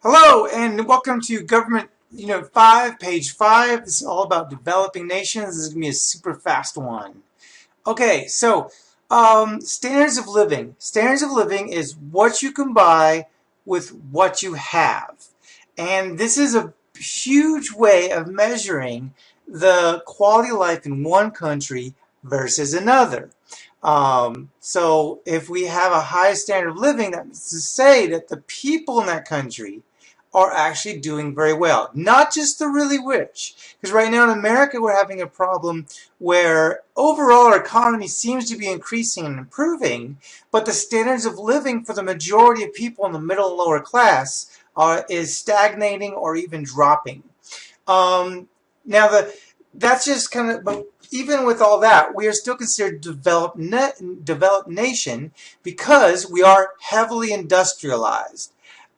Hello and welcome to Government Unit 5, page 5. This is all about developing nations. This is going to be a super fast one. Okay, so standards of living. Standards of living is what you can buy with what you have. And this is a huge way of measuring the quality of life in one country versus another. So if we have a high standard of living, that's to say that the people in that country are actually doing very well. Not just the really rich. Because right now in America we're having a problem where overall our economy seems to be increasing and improving, but the standards of living for the majority of people in the middle and lower class is stagnating or even dropping. Now that's just kind of, but even with all that, we are still considered developed nation because we are heavily industrialized.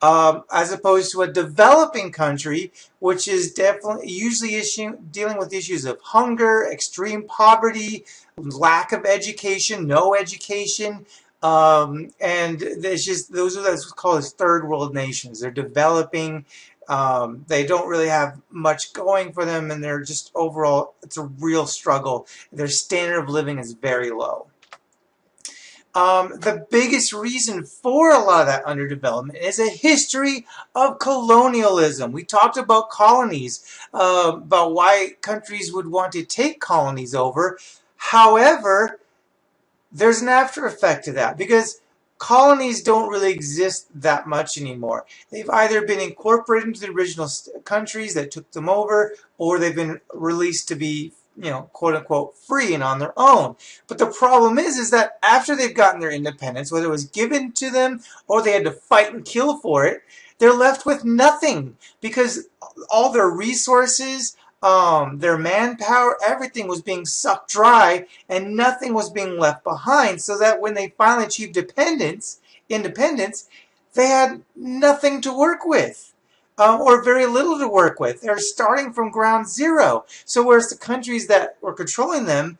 As opposed to a developing country, which is definitely usually dealing with issues of hunger, extreme poverty, lack of education, no education, and there's just those are what's called as third world nations. They're developing. They don't really have much going for them, and they're just overall, it's a real struggle. Their standard of living is very low. The biggest reason for a lot of that underdevelopment is a history of colonialism. We talked about colonies, about why countries would want to take colonies over. However, there's an after effect to that because colonies don't really exist that much anymore. They've either been incorporated into the original countries that took them over, or they've been released to be, quote unquote, free and on their own. But the problem is that after they've gotten their independence, whether it was given to them or they had to fight and kill for it, they're left with nothing because all their resources, their manpower, everything was being sucked dry and nothing was being left behind, so that when they finally achieved independence, they had nothing to work with. Or very little to work with. They're starting from ground zero. So whereas the countries that were controlling them,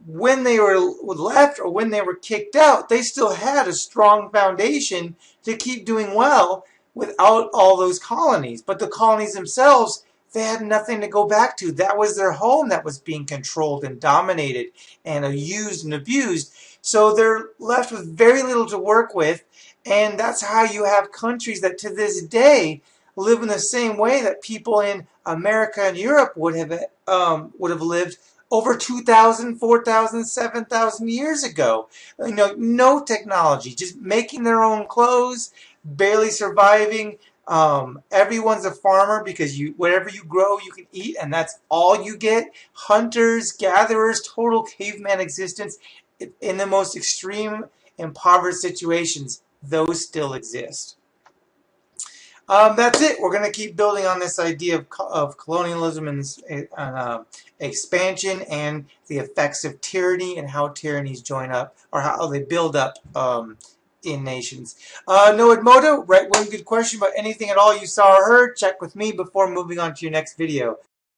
when they were left or when they were kicked out, they still had a strong foundation to keep doing well without all those colonies. But the colonies themselves, they had nothing to go back to. That was their home that was being controlled and dominated and used and abused. So they're left with very little to work with, and that's how you have countries that to this day live in the same way that people in America and Europe would have lived over 2,000, 4,000, 7,000 years ago. No technology, just making their own clothes, barely surviving. Everyone's a farmer because whatever you grow you can eat, and that's all you get. Hunters, gatherers, total caveman existence. In the most extreme impoverished situations, those still exist. That's it. We're going to keep building on this idea of colonialism and expansion and the effects of tyranny and how tyrannies join up or how they build up in nations. No Edmodo, write one good question about anything at all you saw or heard. Check with me before moving on to your next video.